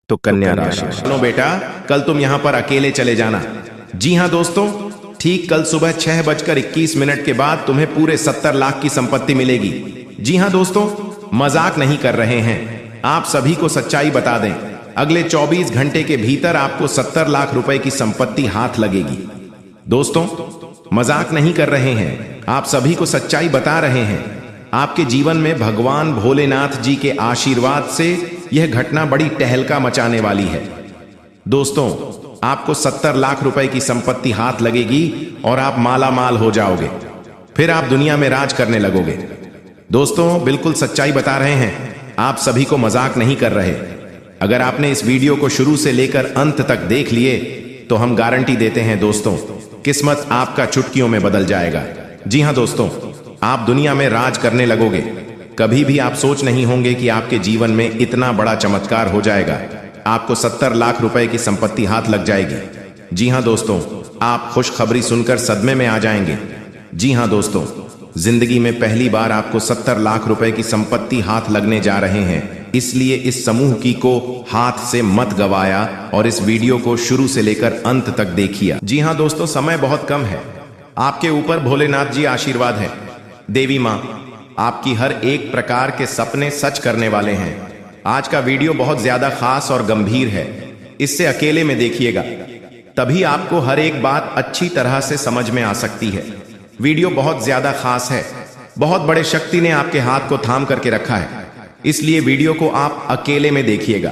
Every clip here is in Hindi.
तो कन्या राशि। सुनो बेटा, कल तुम यहाँ पर अकेले चले जाना। जी हाँ दोस्तों, ठीक कल सुबह 6:21 के बाद तुम्हें पूरे 70 लाख की संपत्ति मिलेगी। जी हाँ दोस्तों, मजाक नहीं कर रहे हैं, आप सभी को सच्चाई बता दें, अगले 24 घंटे के भीतर आपको 70 लाख रुपए की संपत्ति हाथ लगेगी। दोस्तों, मजाक नहीं कर रहे हैं, आप सभी को सच्चाई बता रहे हैं। आपके जीवन में भगवान भोलेनाथ जी के आशीर्वाद से यह घटना बड़ी टहलका मचाने वाली है। दोस्तों, आपको 70 लाख रुपए की संपत्ति हाथ लगेगी और आप माला माल हो जाओगे। फिर आप दुनिया में राज करने लगोगे। दोस्तों, बिल्कुल सच्चाई बता रहे हैं, आप सभी को मजाक नहीं कर रहे। अगर आपने इस वीडियो को शुरू से लेकर अंत तक देख लिए तो हम गारंटी देते हैं दोस्तों, किस्मत आपका चुटकियों में बदल जाएगा। जी हाँ दोस्तों, आप दुनिया में राज करने लगोगे। कभी भी आप सोच नहीं होंगे कि आपके जीवन में इतना बड़ा चमत्कार हो जाएगा। आपको 70 लाख रुपए की संपत्ति हाथ लग जाएगी। जी हाँ दोस्तों, आप खुशखबरी सुनकर सदमे में आ जाएंगे। जी हाँ दोस्तों, जिंदगी में पहली बार आपको 70 लाख रुपए की संपत्ति हाथ लगने जा रहे हैं। इसलिए इस समूह की को हाथ से मत गवाया और इस वीडियो को शुरू से लेकर अंत तक देखिए। जी हाँ दोस्तों, समय बहुत कम है। आपके ऊपर भोलेनाथ जी आशीर्वाद है। देवी माँ आपकी हर एक प्रकार के सपने सच करने वाले हैं। आज का वीडियो बहुत ज्यादा खास और गंभीर है, इससे अकेले में देखिएगा, तभी आपको हर एक बात अच्छी तरह से समझ में आ सकती है। वीडियो बहुत ज्यादा खास है। बहुत बड़े शक्ति ने आपके हाथ को थाम करके रखा है, इसलिए वीडियो को आप अकेले में देखिएगा,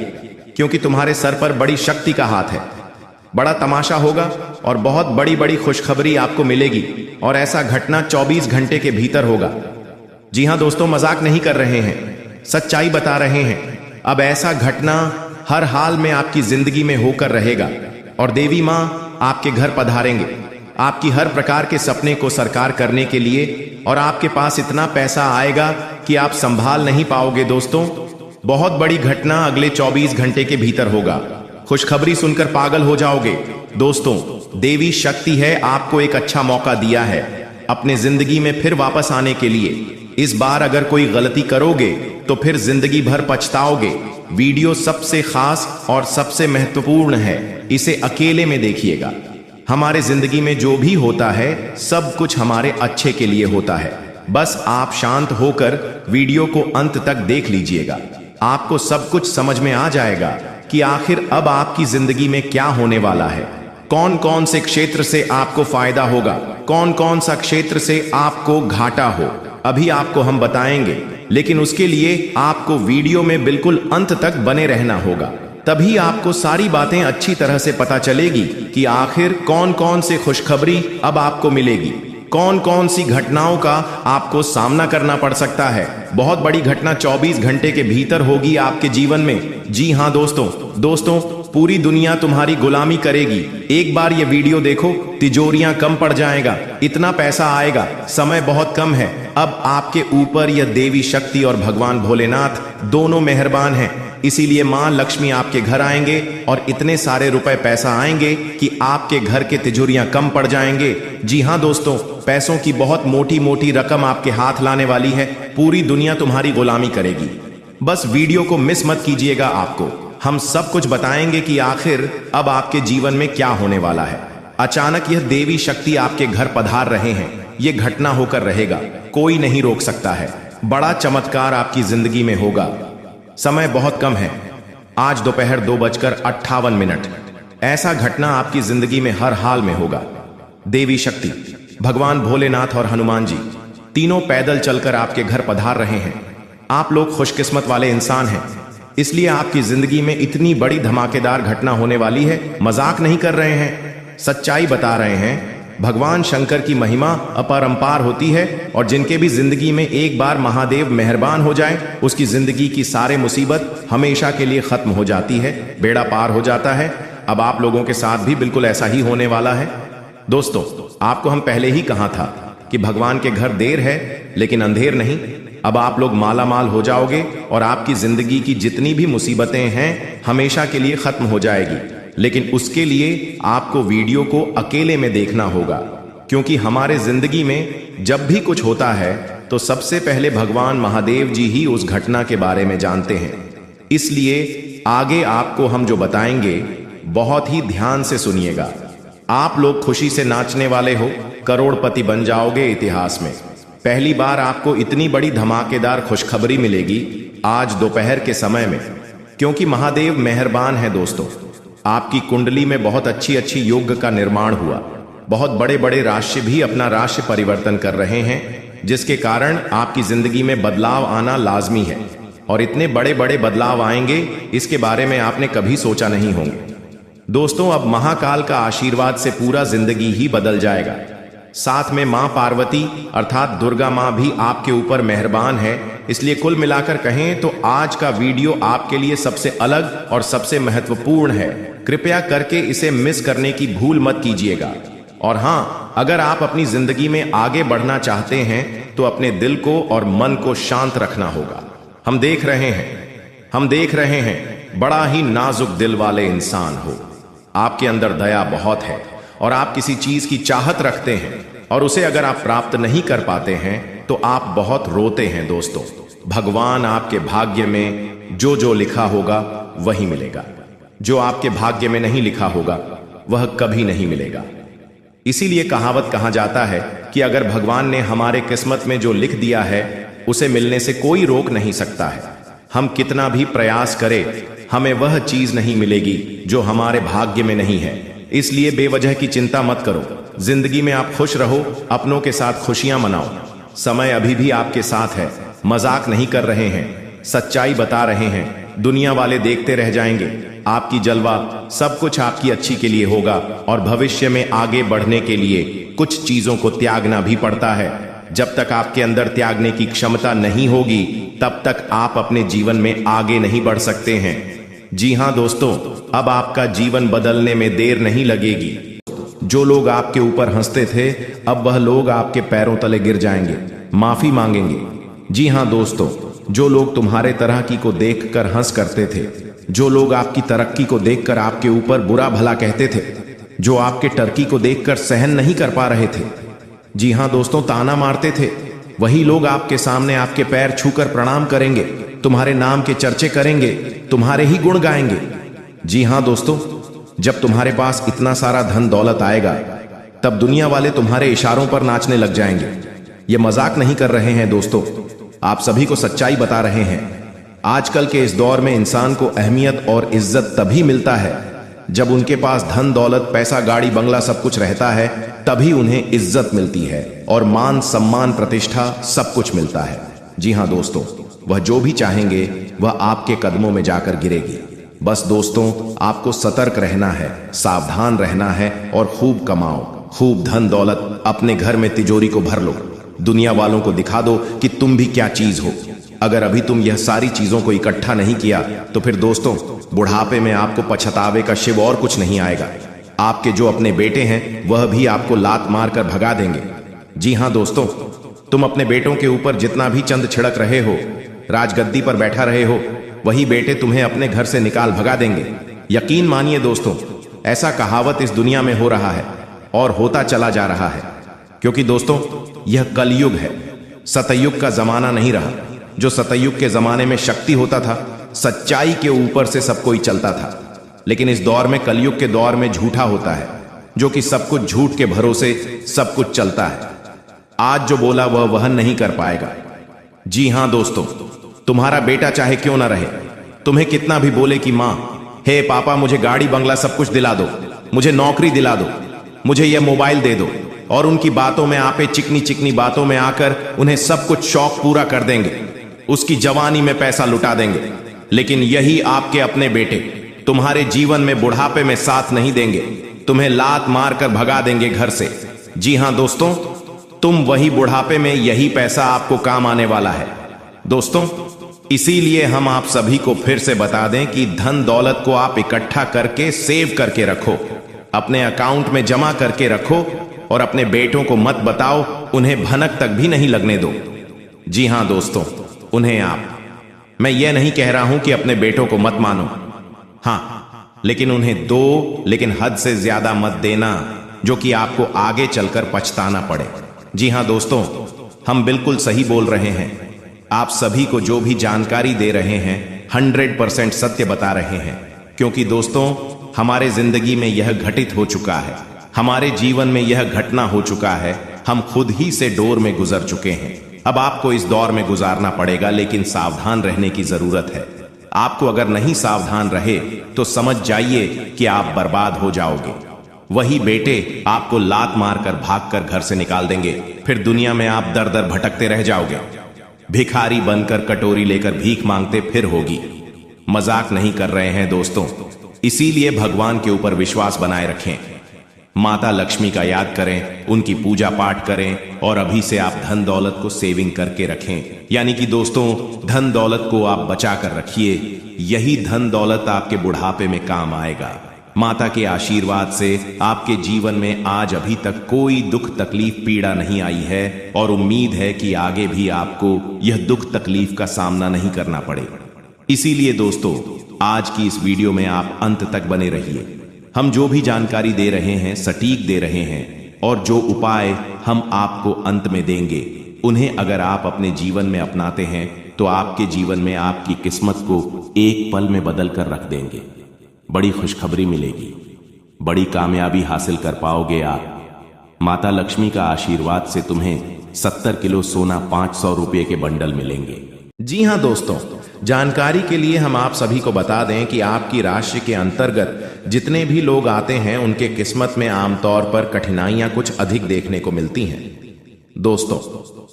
क्योंकि तुम्हारे सर पर बड़ी शक्ति का हाथ है। बड़ा तमाशा होगा और बहुत बड़ी बड़ी खुशखबरी आपको मिलेगी, और ऐसा घटना 24 घंटे के भीतर होगा। जी हाँ दोस्तों, मजाक नहीं कर रहे हैं, सच्चाई बता रहे हैं। अब ऐसा घटना हर हाल में आपकी जिंदगी में होकर रहेगा और देवी माँ आपके घर पधारेंगे आपकी हर प्रकार के सपने को साकार करने के लिए, और आपके पास इतना पैसा आएगा कि आप संभाल नहीं पाओगे। दोस्तों, बहुत बड़ी घटना अगले 24 घंटे के भीतर होगा। खुशखबरी सुनकर पागल हो जाओगे। दोस्तों, देवी शक्ति है आपको एक अच्छा मौका दिया है अपने जिंदगी में फिर वापस आने के लिए। इस बार अगर कोई गलती करोगे तो फिर जिंदगी भर पछताओगे। वीडियो सबसे खास और सबसे महत्वपूर्ण है, इसे अकेले में देखिएगा। हमारे जिंदगी में जो भी होता है सब कुछ हमारे अच्छे के लिए होता है। बस आप शांत होकर वीडियो को अंत तक देख लीजिएगा, आपको सब कुछ समझ में आ जाएगा कि आखिर अब आपकी जिंदगी में क्या होने वाला है। कौन कौन से क्षेत्र से आपको फायदा होगा, कौन कौन सा क्षेत्र से आपको घाटा हो, अभी आपको हम बताएंगे, लेकिन उसके लिए आपको वीडियो में बिल्कुल अंत तक बने रहना होगा। तभी आपको सारी बातें अच्छी तरह से पता चलेगी कि आखिर कौन कौन से खुशखबरी अब आपको मिलेगी, कौन कौन सी घटनाओं का आपको सामना करना पड़ सकता है। बहुत बड़ी घटना 24 घंटे के भीतर होगी आपके जीवन में। जी हाँ दोस्तों, पूरी दुनिया तुम्हारी गुलामी करेगी। एक बार ये वीडियो देखो, तिजोरियां कम पड़ जाएगा, इतना पैसा आएगा। समय बहुत कम है। अब आपके ऊपर यह देवी शक्ति और भगवान भोलेनाथ दोनों मेहरबान हैं, इसीलिए मां लक्ष्मी आपके घर आएंगे और इतने सारे रुपए पैसा आएंगे कि आपके घर के तिजोरियां कम पड़ जाएंगे। जी हाँ दोस्तों, पैसों की बहुत मोटी मोटी रकम आपके हाथ लाने वाली है। पूरी दुनिया तुम्हारी गुलामी करेगी। बस वीडियो को मिस मत कीजिएगा, आपको हम सब कुछ बताएंगे कि आखिर अब आपके जीवन में क्या होने वाला है। अचानक यह देवी शक्ति आपके घर पधार रहे हैं, यह घटना होकर रहेगा, कोई नहीं रोक सकता है। बड़ा चमत्कार आपकी जिंदगी में होगा। समय बहुत कम है, आज दोपहर 2:58। ऐसा घटना आपकी जिंदगी में हर हाल में होगा। देवी शक्ति, भगवान भोलेनाथ और हनुमान जी तीनों पैदल चलकर आपके घर पधार रहे हैं। आप लोग खुशकिस्मत वाले इंसान हैं, इसलिए आपकी जिंदगी में इतनी बड़ी धमाकेदार घटना होने वाली है। मजाक नहीं कर रहे हैं, सच्चाई बता रहे हैं। भगवान शंकर की महिमा अपरंपार होती है, और जिनके भी जिंदगी में एक बार महादेव मेहरबान हो जाए, उसकी जिंदगी की सारे मुसीबत हमेशा के लिए खत्म हो जाती है, बेड़ा पार हो जाता है। अब आप लोगों के साथ भी बिल्कुल ऐसा ही होने वाला है। दोस्तों, आपको हम पहले ही कहा था कि भगवान के घर देर है लेकिन अंधेर नहीं। अब आप लोग माला माल हो जाओगे और आपकी जिंदगी की जितनी भी मुसीबतें हैं हमेशा के लिए खत्म हो जाएगी। लेकिन उसके लिए आपको वीडियो को अकेले में देखना होगा, क्योंकि हमारे जिंदगी में जब भी कुछ होता है तो सबसे पहले भगवान महादेव जी ही उस घटना के बारे में जानते हैं। इसलिए आगे आपको हम जो बताएंगे बहुत ही ध्यान से सुनिएगा। आप लोग खुशी से नाचने वाले हो, करोड़पति बन जाओगे इतिहास में। पहली बार आपको इतनी बड़ी धमाकेदार खुशखबरी मिलेगी आज दोपहर के समय में, क्योंकि महादेव मेहरबान है दोस्तों। आपकी कुंडली में बहुत अच्छी अच्छी योग का निर्माण हुआ। बहुत बड़े बड़े राशि भी अपना राशि परिवर्तन कर रहे हैं, जिसके कारण आपकी जिंदगी में बदलाव आना लाजमी है। और इतने बड़े बड़े बदलाव आएंगे, इसके बारे में आपने कभी सोचा नहीं होंगे दोस्तों। अब महाकाल का आशीर्वाद से पूरा जिंदगी ही बदल जाएगा। साथ में मां पार्वती अर्थात दुर्गा मां भी आपके ऊपर मेहरबान है। इसलिए कुल मिलाकर कहें तो आज का वीडियो आपके लिए सबसे अलग और सबसे महत्वपूर्ण है। कृपया करके इसे मिस करने की भूल मत कीजिएगा। और हां, अगर आप अपनी जिंदगी में आगे बढ़ना चाहते हैं तो अपने दिल को और मन को शांत रखना होगा। हम देख रहे हैं बड़ा ही नाजुक दिल वाले इंसान हो। आपके अंदर दया बहुत है और आप किसी चीज की चाहत रखते हैं और उसे अगर आप प्राप्त नहीं कर पाते हैं तो आप बहुत रोते हैं दोस्तों। भगवान आपके भाग्य में जो जो लिखा होगा वही मिलेगा। जो आपके भाग्य में नहीं लिखा होगा वह कभी नहीं मिलेगा। इसीलिए कहावत कहा जाता है कि अगर भगवान ने हमारे किस्मत में जो लिख दिया है उसे मिलने से कोई रोक नहीं सकता है। हम कितना भी प्रयास करें, हमें वह चीज नहीं मिलेगी जो हमारे भाग्य में नहीं है। इसलिए बेवजह की चिंता मत करो। जिंदगी में आप खुश रहो, अपनों के साथ खुशियां मनाओ। समय अभी भी आपके साथ है। मजाक नहीं कर रहे हैं, सच्चाई बता रहे हैं। दुनिया वाले देखते रह जाएंगे। आपकी जलवा सब कुछ आपकी अच्छी के लिए होगा और भविष्य में आगे बढ़ने के लिए कुछ चीजों को त्यागना भी पड़ता है। जब तक आपके अंदर त्यागने की क्षमता नहीं होगी तब तक आप अपने जीवन में आगे नहीं बढ़ सकते हैं। जी हां दोस्तों, अब आपका जीवन बदलने में देर नहीं लगेगी। जो लोग आपके ऊपर हंसते थे अब वह लोग आपके पैरों तले गिर जाएंगे, माफी मांगेंगे। जी हां दोस्तों, जो लोग तुम्हारे तरक्की को देखकर हंस करते थे, जो लोग आपकी तरक्की को देखकर आपके ऊपर बुरा भला कहते थे, जो आपके टर्की को देखकर सहन नहीं कर पा रहे थे, जी हां दोस्तों, ताना मारते थे, वही लोग आपके सामने आपके पैर छूकर प्रणाम करेंगे, तुम्हारे नाम के चर्चे करेंगे, तुम्हारे ही गुण गाएंगे। जी हां दोस्तों, जब तुम्हारे पास इतना सारा धन दौलत आएगा तब दुनिया वाले तुम्हारे इशारों पर नाचने लग जाएंगे। ये मजाक नहीं कर रहे हैं दोस्तों, आप सभी को सच्चाई बता रहे हैं। आजकल के इस दौर में इंसान को अहमियत और इज्जत तभी मिलता है जब उनके पास धन दौलत पैसा गाड़ी बंगला सब कुछ रहता है, तभी उन्हें इज्जत मिलती है और मान सम्मान प्रतिष्ठा सब कुछ मिलता है। जी हां दोस्तों, वह जो भी चाहेंगे वह आपके कदमों में जाकर गिरेगी। बस दोस्तों, आपको सतर्क रहना है, सावधान रहना है और खूब कमाओ, खूब धन दौलत अपने घर में तिजोरी को भर लो। दुनिया वालों को दिखा दो कि तुम भी क्या चीज हो। अगर अभी तुम यह सारी चीजों को इकट्ठा नहीं किया तो फिर दोस्तों बुढ़ापे में आपको पछतावे का शिव और कुछ नहीं आएगा। आपके जो अपने बेटे हैं वह भी आपको लात मारकर भगा देंगे। जी हां दोस्तों, तुम अपने बेटों के ऊपर जितना भी चंद छिड़क रहे हो, राजगद्दी पर बैठा रहे हो, वही बेटे तुम्हें अपने घर से निकाल भगा देंगे। यकीन मानिए दोस्तों, ऐसा कहावत इस दुनिया में हो रहा है और होता चला जा रहा है, क्योंकि दोस्तों यह कलयुग है, सतयुग का जमाना नहीं रहा। जो सतयुग के जमाने में शक्ति होता था, सच्चाई के ऊपर से सब कोई चलता था, लेकिन इस दौर में कलयुग के दौर में झूठा होता है, जो कि सब कुछ झूठ के भरोसे सब कुछ चलता है। आज जो बोला वह वहन नहीं कर पाएगा। जी हां दोस्तों, तुम्हारा बेटा चाहे क्यों ना रहे, तुम्हें कितना भी बोले कि मां, हे पापा मुझे गाड़ी बंगला सब कुछ दिला दो, मुझे नौकरी दिला दो, मुझे यह मोबाइल दे दो, और उनकी बातों में आपे चिकनी चिकनी बातों में आकर उन्हें सब कुछ शौक पूरा कर देंगे, उसकी जवानी में पैसा लुटा देंगे। लेकिन यही आपके अपने बेटे तुम्हारे जीवन में बुढ़ापे में साथ नहीं देंगे, तुम्हें लात मारकर भगा देंगे घर से। जी हां दोस्तों, तुम वही बुढ़ापे में यही पैसा आपको काम आने वाला है दोस्तों। इसीलिए हम आप सभी को फिर से बता दें कि धन दौलत को आप इकट्ठा करके सेव करके रखो, अपने अकाउंट में जमा करके रखो और अपने बेटों को मत बताओ, उन्हें भनक तक भी नहीं लगने दो। जी हां दोस्तों, उन्हें मैं यह नहीं कह रहा हूं कि अपने बेटों को मत मानो, हां, लेकिन उन्हें दो, लेकिन हद से ज्यादा मत देना, जो कि आपको आगे चलकर पछताना पड़े। जी हां दोस्तों, हम बिल्कुल सही बोल रहे हैं। आप सभी को जो भी जानकारी दे रहे हैं 100% सत्य बता रहे हैं, क्योंकि दोस्तों हमारे जिंदगी में यह घटित हो चुका है, हमारे जीवन में यह घटना हो चुका है, हम खुद ही से डोर में गुजर चुके हैं। अब आपको इस दौर में गुजारना पड़ेगा, लेकिन सावधान रहने की जरूरत है। आपको अगर नहीं सावधान रहे तो समझ जाइए कि आप बर्बाद हो जाओगे। वही बेटे आपको लात मारकर भागकर घर से निकाल देंगे, फिर दुनिया में आप दर दर भटकते रह जाओगे। भिखारी बनकर कटोरी लेकर भीख मांगते फिर होगी। मजाक नहीं कर रहे हैं दोस्तों, इसीलिए भगवान के ऊपर विश्वास बनाए रखें, माता लक्ष्मी का याद करें, उनकी पूजा पाठ करें और अभी से आप धन दौलत को सेविंग करके रखें। यानी कि दोस्तों धन दौलत को आप बचा कर रखिए, यही धन दौलत आपके बुढ़ापे में काम आएगा। माता के आशीर्वाद से आपके जीवन में आज अभी तक कोई दुख तकलीफ पीड़ा नहीं आई है और उम्मीद है कि आगे भी आपको यह दुख तकलीफ का सामना नहीं करना पड़े। इसीलिए दोस्तों आज की इस वीडियो में आप अंत तक बने रहिए। हम जो भी जानकारी दे रहे हैं सटीक दे रहे हैं और जो उपाय हम आपको अंत में देंगे उन्हें अगर आप अपने जीवन में अपनाते हैं तो आपके जीवन में आपकी किस्मत को एक पल में बदल कर रख देंगे। बड़ी खुशखबरी मिलेगी, बड़ी कामयाबी हासिल कर पाओगे आप। माता लक्ष्मी का आशीर्वाद से तुम्हें 70 किलो सोना 500 रुपये के बंडल मिलेंगे। जी हां दोस्तों, जानकारी के लिए हम आप सभी को बता दें कि आपकी राशि के अंतर्गत जितने भी लोग आते हैं उनके किस्मत में आमतौर पर कठिनाइयां कुछ अधिक देखने को मिलती हैं। दोस्तों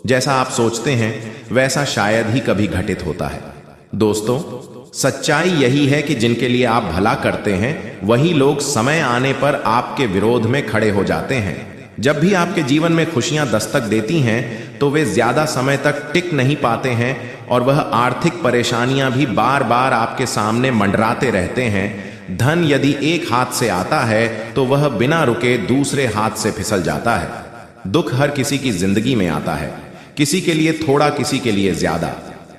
जैसा आप सोचते हैं वैसा शायद ही कभी घटित होता है। दोस्तों सच्चाई यही है कि जिनके लिए आप भला करते हैं वही लोग समय आने पर आपके विरोध में खड़े हो जाते हैं। जब भी आपके जीवन में खुशियां दस्तक देती हैं तो वे ज्यादा समय तक टिक नहीं पाते हैं और वह आर्थिक परेशानियां भी बार बार आपके सामने मंडराते रहते हैं। धन यदि एक हाथ से आता है तो वह बिना रुके दूसरे हाथ से फिसल जाता है। दुख हर किसी की जिंदगी में आता है, किसी के लिए थोड़ा, किसी के लिए ज्यादा,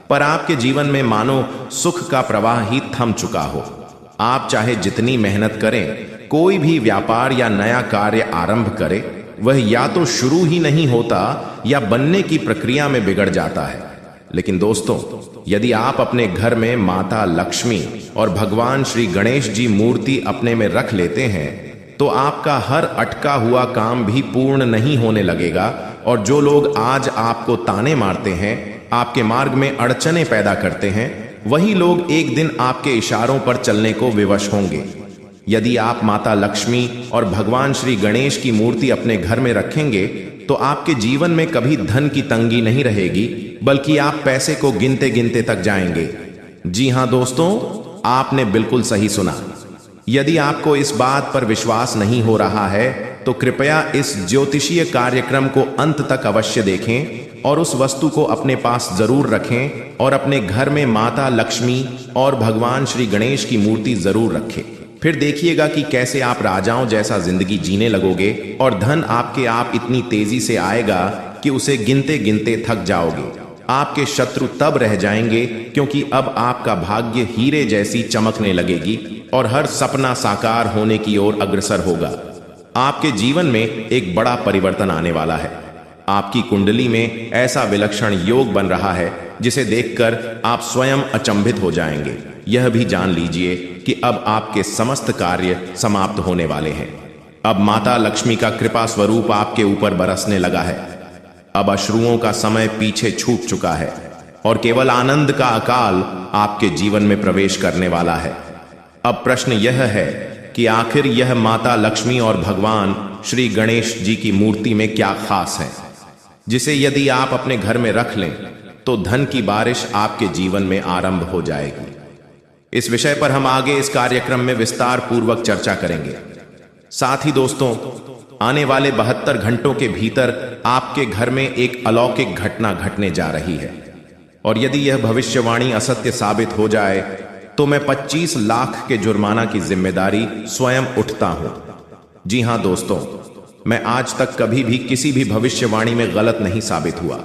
पर आपके जीवन में मानो सुख का प्रवाह ही थम चुका हो। आप चाहे जितनी मेहनत करें, कोई भी व्यापार या नया कार्य आरंभ करें, वह या तो शुरू ही नहीं होता या बनने की प्रक्रिया में बिगड़ जाता है। लेकिन दोस्तों यदि आप अपने घर में माता लक्ष्मी और भगवान श्री गणेश जी मूर्ति अपने में रख लेते हैं तो आपका हर अटका हुआ काम भी पूर्ण नहीं होने लगेगा और जो लोग आज आपको ताने मारते हैं, आपके मार्ग में अड़चने पैदा करते हैं, वही लोग एक दिन आपके इशारों पर चलने को विवश होंगे। यदि आप माता लक्ष्मी और भगवान श्री गणेश की मूर्ति अपने घर में रखेंगे तो आपके जीवन में कभी धन की तंगी नहीं रहेगी, बल्कि आप पैसे को गिनते गिनते तक जाएंगे। जी हां दोस्तों, आपने बिल्कुल सही सुना। यदि आपको इस बात पर विश्वास नहीं हो रहा है तो कृपया इस ज्योतिषीय कार्यक्रम को अंत तक अवश्य देखें और उस वस्तु को अपने पास जरूर रखें और अपने घर में माता लक्ष्मी और भगवान श्री गणेश की मूर्ति जरूर रखें। फिर देखिएगा कि कैसे आप राजाओं जैसा जिंदगी जीने लगोगे और धन आपके आप इतनी तेजी से आएगा कि उसे गिनते गिनते थक जाओगे। आपके शत्रु तब रह जाएंगे क्योंकि अब आपका भाग्य हीरे जैसी चमकने लगेगी और हर सपना साकार होने की ओर अग्रसर होगा। आपके जीवन में एक बड़ा परिवर्तन आने वाला है। आपकी कुंडली में ऐसा विलक्षण योग बन रहा है जिसे देखकर आप स्वयं अचंभित हो जाएंगे। यह भी जान लीजिए कि अब आपके समस्त कार्य समाप्त होने वाले हैं। अब माता लक्ष्मी का कृपा स्वरूप आपके ऊपर बरसने लगा है। अब अश्रुओं का समय पीछे छूट चुका है और केवल आनंद का अकाल आपके जीवन में प्रवेश करने वाला है। अब प्रश्न यह है कि आखिर यह माता लक्ष्मी और भगवान श्री गणेश जी की मूर्ति में क्या खास है जिसे यदि आप अपने घर में रख लें तो धन की बारिश आपके जीवन में आरंभ हो जाएगी। इस विषय पर हम आगे इस कार्यक्रम में विस्तार पूर्वक चर्चा करेंगे। साथ ही दोस्तों आने वाले 72 घंटों के भीतर आपके घर में एक अलौकिक घटना घटने जा रही है और यदि यह भविष्यवाणी असत्य साबित हो जाए तो मैं 25 लाख के जुर्माना की जिम्मेदारी स्वयं उठता हूं। जी हां दोस्तों, मैं आज तक कभी भी किसी भी भविष्यवाणी में गलत नहीं साबित हुआ,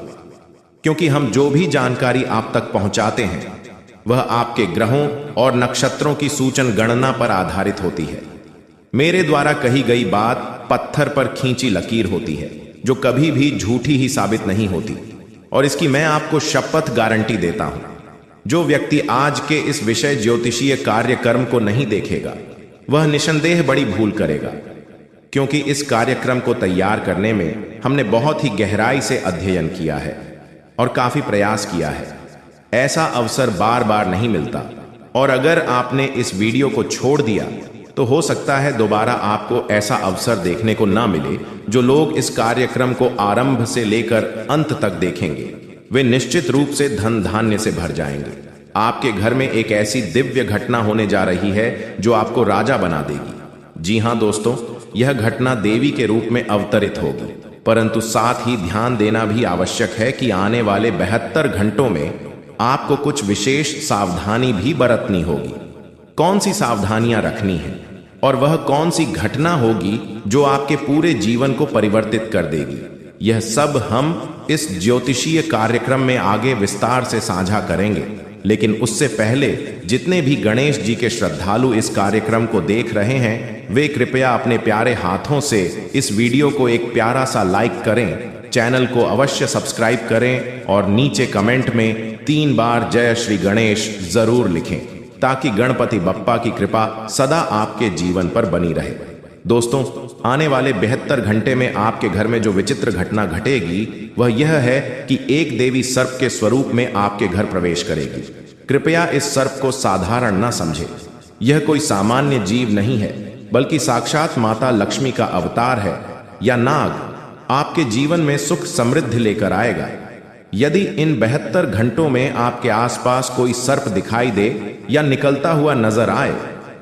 क्योंकि हम जो भी जानकारी आप तक पहुंचाते हैं वह आपके ग्रहों और नक्षत्रों की सूचन गणना पर आधारित होती है। मेरे द्वारा कही गई बात पत्थर पर खींची लकीर होती है जो कभी भी झूठी ही साबित नहीं होती और इसकी मैं आपको शपथ गारंटी देता हूं। जो व्यक्ति आज के इस विषय ज्योतिषीय कार्यक्रम को नहीं देखेगा वह निसंदेह बड़ी भूल करेगा, क्योंकि इस कार्यक्रम को तैयार करने में हमने बहुत ही गहराई से अध्ययन किया है और काफी प्रयास किया है। ऐसा अवसर बार बार नहीं मिलता, और अगर आपने इस वीडियो को छोड़ दिया तो हो सकता है दोबारा आपको ऐसा अवसर देखने को ना मिले। जो लोग इस कार्यक्रम को आरंभ से लेकर अंत तक देखेंगे वे निश्चित रूप से धन धान्य से भर जाएंगे। आपके घर में एक ऐसी दिव्य घटना होने जा रही है जो आपको राजा बना देगी। जी हां दोस्तों, यह घटना देवी के रूप में अवतरित होगी, परंतु साथ ही ध्यान देना भी आवश्यक है कि आने वाले 72 घंटों में आपको कुछ विशेष सावधानी भी बरतनी होगी। कौन सी सावधानियां रखनी है और वह कौन सी घटना होगी जो आपके पूरे जीवन को परिवर्तित कर देगी, यह सब हम इस ज्योतिषीय कार्यक्रम में आगे विस्तार से साझा करेंगे। लेकिन उससे पहले जितने भी गणेश जी के श्रद्धालु इस कार्यक्रम को देख रहे हैं वे कृपया अपने प्यारे हाथों से इस वीडियो को एक प्यारा सा लाइक करें, चैनल को अवश्य सब्सक्राइब करें और नीचे कमेंट में 3 बार जय श्री गणेश जरूर लिखें, ताकि गणपति बप्पा की कृपा सदा आपके जीवन पर बनी रहे। दोस्तों, आने वाले 72 घंटे में आपके घर में जो विचित्र घटना घटेगी वह यह है कि एक देवी सर्प के स्वरूप में आपके घर प्रवेश करेगी। कृपया इस सर्प को साधारण न समझें। यह कोई सामान्य जीव नहीं है, बल्कि साक्षात माता लक्ष्मी का अवतार है या नाग। आपके जीवन में सुख समृद्धि लेकर आएगा। यदि इन 72 घंटों में आपके आसपास कोई सर्प दिखाई दे या निकलता हुआ नजर आए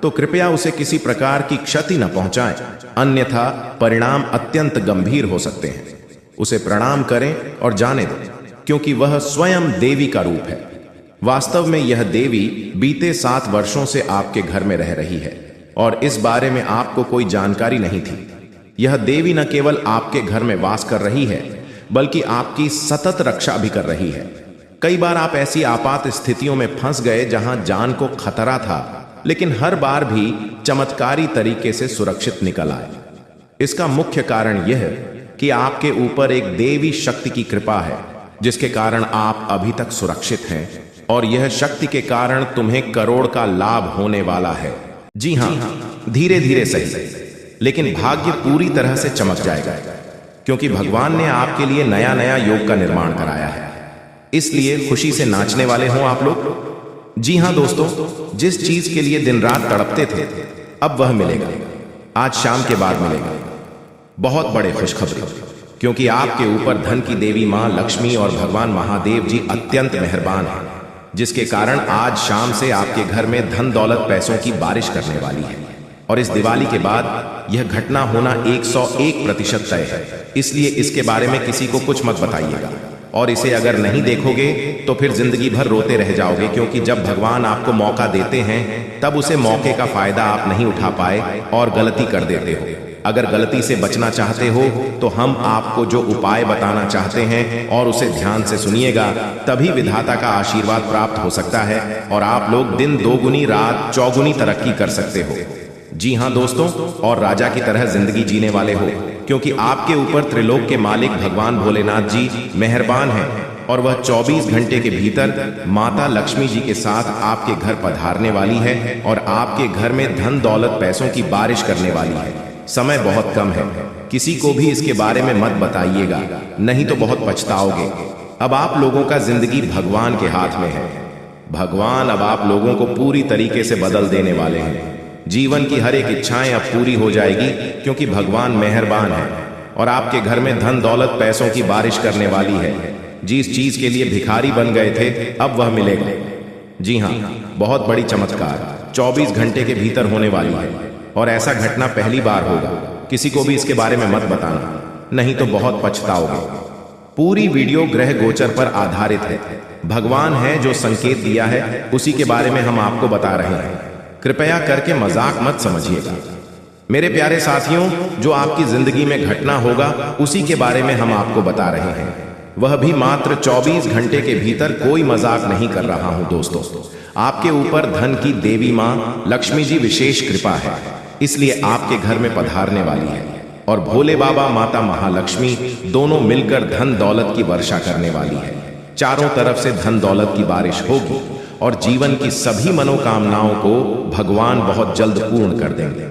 तो कृपया उसे किसी प्रकार की क्षति न पहुंचाएं, अन्यथा परिणाम अत्यंत गंभीर हो सकते हैं। उसे प्रणाम करें और जाने दें, क्योंकि वह स्वयं देवी का रूप है। वास्तव में यह देवी बीते 7 वर्षों से आपके घर में रह रही है और इस बारे में आपको कोई जानकारी नहीं थी। यह देवी न केवल आपके घर में वास कर रही है, बल्कि आपकी सतत रक्षा भी कर रही है। कई बार आप ऐसी आपात स्थितियों में फंस गए जहां जान को खतरा था, लेकिन हर बार भी चमत्कारी तरीके से सुरक्षित निकल आए। इसका मुख्य कारण यह है कि आपके ऊपर एक देवी शक्ति की कृपा है, जिसके कारण आप अभी तक सुरक्षित हैं, और यह शक्ति के कारण तुम्हें करोड़ का लाभ होने वाला है। जी हां, धीरे धीरे सही, लेकिन भाग्य पूरी तरह से चमक जाएगा, क्योंकि भगवान ने आपके लिए नया नया योग का निर्माण कराया है। इसलिए खुशी से नाचने वाले हों आप लोग। जी हां दोस्तों, जिस चीज के लिए दिन रात तड़पते थे अब वह मिलेगा। आज शाम के बाद मिलेगा। बहुत बड़े खुशखबरी, क्योंकि आपके ऊपर धन की देवी मां लक्ष्मी और भगवान महादेव जी अत्यंत मेहरबान हैं, जिसके कारण आज शाम से आपके घर में धन दौलत पैसों की बारिश करने वाली है। और इस दिवाली के बाद यह घटना होना 101% तय है। इसलिए इसके बारे में किसी को कुछ मत बताइएगा, और इसे अगर नहीं देखोगे तो फिर जिंदगी भर रोते रह जाओगे, क्योंकि जब भगवान आपको मौका देते हैं तब उसे मौके का फायदा आप नहीं उठा पाए और गलती कर देते हो। अगर गलती से बचना चाहते हो तो हम आपको जो उपाय बताना चाहते हैं और उसे ध्यान से सुनिएगा, तभी विधाता का आशीर्वाद प्राप्त हो सकता है और आप लोग दिन दोगुनी रात चौगुनी तरक्की कर सकते हो। जी हां दोस्तों, और राजा की तरह जिंदगी जीने वाले हो, क्योंकि आपके ऊपर त्रिलोक के मालिक भगवान भोलेनाथ जी मेहरबान हैं और वह 24 घंटे के भीतर माता लक्ष्मी जी के साथ आपके घर पधारने वाली है और आपके घर में धन दौलत पैसों की बारिश करने वाली है। समय बहुत कम है, किसी को भी इसके बारे में मत बताइएगा, नहीं तो बहुत पछताओगे। अब आप लोगों का जिंदगी भगवान के हाथ में है। भगवान अब आप लोगों को पूरी तरीके से बदल देने वाले हैं। जीवन की हर एक इच्छाएं अब पूरी हो जाएगी, क्योंकि भगवान मेहरबान है और आपके घर में धन दौलत पैसों की बारिश करने वाली है। जिस चीज के लिए भिखारी बन गए थे अब वह मिलेगा। जी हां, बहुत बड़ी चमत्कार 24 घंटे के भीतर होने वाली है और ऐसा घटना पहली बार होगा। किसी को भी इसके बारे में मत बताना, नहीं तो बहुत पछताओगे। पूरी वीडियो ग्रह गोचर पर आधारित है। भगवान है जो संकेत दिया है, उसी के बारे में हम आपको बता रहे हैं। कृपया करके मजाक मत समझिएगा। मेरे प्यारे साथियों, जो आपकी जिंदगी में घटना होगा उसी के बारे में हम आपको बता रहे हैं, वह भी मात्र 24 घंटे के भीतर। कोई मजाक नहीं कर रहा हूं दोस्तों। आपके ऊपर धन की देवी मां लक्ष्मी जी विशेष कृपा है, इसलिए आपके घर में पधारने वाली है और भोले बाबा माता महालक्ष्मी दोनों मिलकर धन दौलत की वर्षा करने वाली है। चारों तरफ से धन दौलत की बारिश होगी और जीवन की सभी मनोकामनाओं को भगवान बहुत जल्द पूर्ण कर देंगे।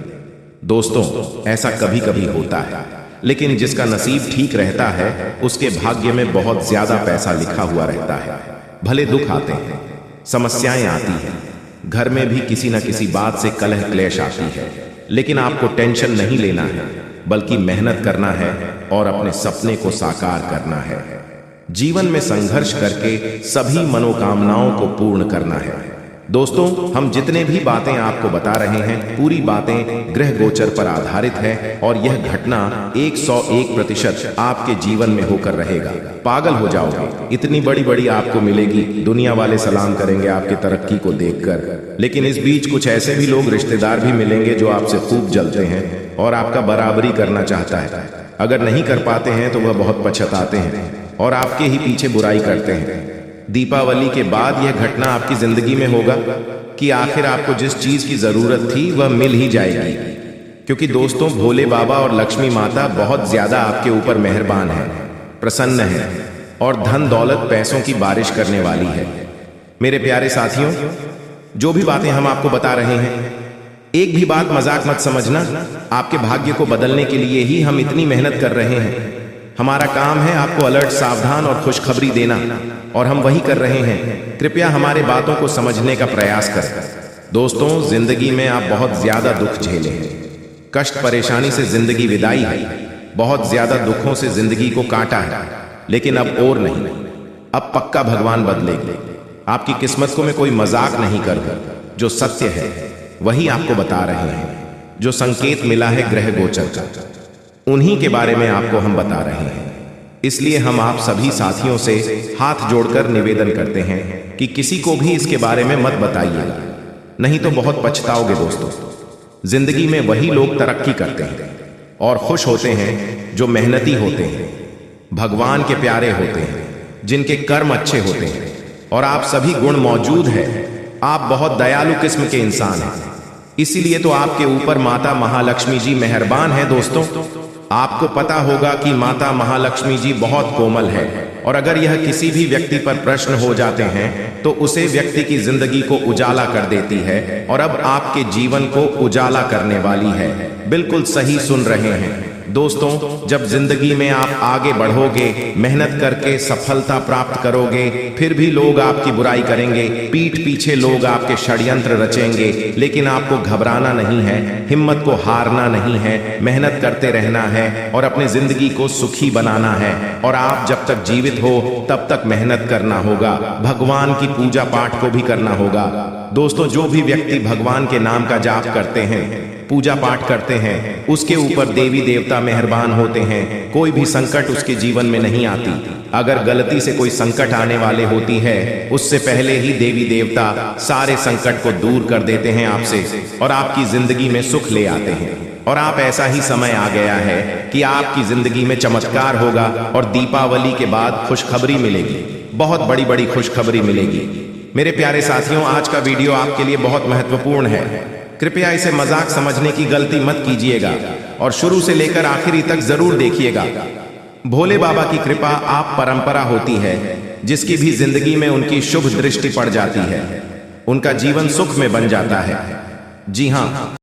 दोस्तों, ऐसा कभी कभी होता है, लेकिन जिसका नसीब ठीक रहता है उसके भाग्य में बहुत ज्यादा पैसा लिखा हुआ रहता है। भले दुख आते हैं, समस्याएं आती हैं, घर में भी किसी न किसी बात से कलह क्लेश आती है, लेकिन आपको टेंशन नहीं लेना है, बल्कि मेहनत करना है और अपने सपने को साकार करना है। जीवन में संघर्ष करके सभी मनोकामनाओं को पूर्ण करना है। दोस्तों, हम जितने भी बातें आपको बता रहे हैं, पूरी बातें ग्रह गोचर पर आधारित है और यह घटना 101% आपके जीवन में होकर रहेगा। पागल हो जाओगे, इतनी बड़ी बड़ी आपको मिलेगी, दुनिया वाले सलाम करेंगे आपकी तरक्की को देखकर। लेकिन इस बीच कुछ ऐसे भी लोग, रिश्तेदार भी मिलेंगे जो आपसे खूब जलते हैं और आपका बराबरी करना चाहता है। अगर नहीं कर पाते हैं तो वह बहुत पछताते हैं और आपके ही पीछे बुराई करते हैं। दीपावली के बाद यह घटना आपकी जिंदगी में होगा कि आखिर आपको जिस चीज की जरूरत थी वह मिल ही जाएगी, क्योंकि दोस्तों, भोले बाबा और लक्ष्मी माता बहुत ज्यादा आपके ऊपर मेहरबान है, प्रसन्न है और धन दौलत पैसों की बारिश करने वाली है। मेरे प्यारे साथियों, जो भी बातें हम आपको बता रहे हैं, एक भी बात मजाक मत समझना। आपके भाग्य को बदलने के लिए ही हम इतनी मेहनत कर रहे हैं। हमारा काम है आपको अलर्ट, सावधान और खुशखबरी देना, और हम वही कर रहे हैं। कृपया हमारे बातों को समझने का प्रयास करें। दोस्तों, जिंदगी में आप बहुत ज्यादा दुख झेले हैं, कष्ट परेशानी से जिंदगी विदाई है, बहुत ज्यादा दुखों से जिंदगी को काटा है, लेकिन अब और नहीं, अब पक्का भगवान बदलेंगे। आपकी किस्मत को मैं कोई मजाक नहीं कर रहा, जो सत्य है वही आपको बता रहे हैं। जो संकेत मिला है ग्रह गोचर का, उन्हीं के बारे में आपको हम बता रहे हैं। इसलिए हम आप सभी साथियों से हाथ जोड़कर निवेदन करते हैं कि किसी को भी इसके बारे में मत बताइएगा, नहीं तो बहुत पछताओगे। दोस्तों, जिंदगी में वही लोग तरक्की करते हैं और खुश होते हैं जो मेहनती होते हैं, भगवान के प्यारे होते हैं, जिनके कर्म अच्छे होते हैं, और आप सभी गुण मौजूद है। आप बहुत दयालु किस्म के इंसान हैं, इसीलिए तो आपके ऊपर माता महालक्ष्मी जी मेहरबान है। दोस्तों, आपको पता होगा कि माता महालक्ष्मी जी बहुत कोमल है, और अगर यह किसी भी व्यक्ति पर प्रश्न हो जाते हैं तो उसे व्यक्ति की जिंदगी को उजाला कर देती है, और अब आपके जीवन को उजाला करने वाली है। बिल्कुल सही सुन रहे हैं दोस्तों, जब जिंदगी में आप आगे बढ़ोगे, मेहनत करके सफलता प्राप्त करोगे, फिर भी लोग आपकी बुराई करेंगे, पीठ पीछे लोग आपके षड्यंत्र रचेंगे, लेकिन आपको घबराना नहीं है, हिम्मत को हारना नहीं है, मेहनत करते रहना है और अपने जिंदगी को सुखी बनाना है। और आप जब तक जीवित हो तब तक मेहनत करना होगा, भगवान की पूजा पाठ को भी करना होगा। दोस्तों, जो भी व्यक्ति भगवान के नाम का जाप करते हैं, पूजा पाठ करते हैं, उसके ऊपर देवी देवता मेहरबान होते हैं, कोई भी संकट उसके जीवन में नहीं आती। अगर गलती से कोई संकट आने वाले होती है, उससे पहले ही देवी देवता सारे संकट को दूर कर देते हैं आपसे, और आपकी जिंदगी में सुख ले आते हैं। और आप ऐसा ही समय आ गया है कि आपकी जिंदगी में चमत्कार होगा और दीपावली के बाद खुशखबरी मिलेगी, बहुत बड़ी बड़ी खुशखबरी मिलेगी। मेरे प्यारे साथियों, आज का वीडियो आपके लिए बहुत महत्वपूर्ण है। कृपया इसे मजाक समझने की गलती मत कीजिएगा और शुरू से लेकर आखिरी तक जरूर देखिएगा। भोले बाबा की कृपा आप परंपरा होती है, जिसकी भी जिंदगी में उनकी शुभ दृष्टि पड़ जाती है, उनका जीवन सुख में बन जाता है। जी हाँ,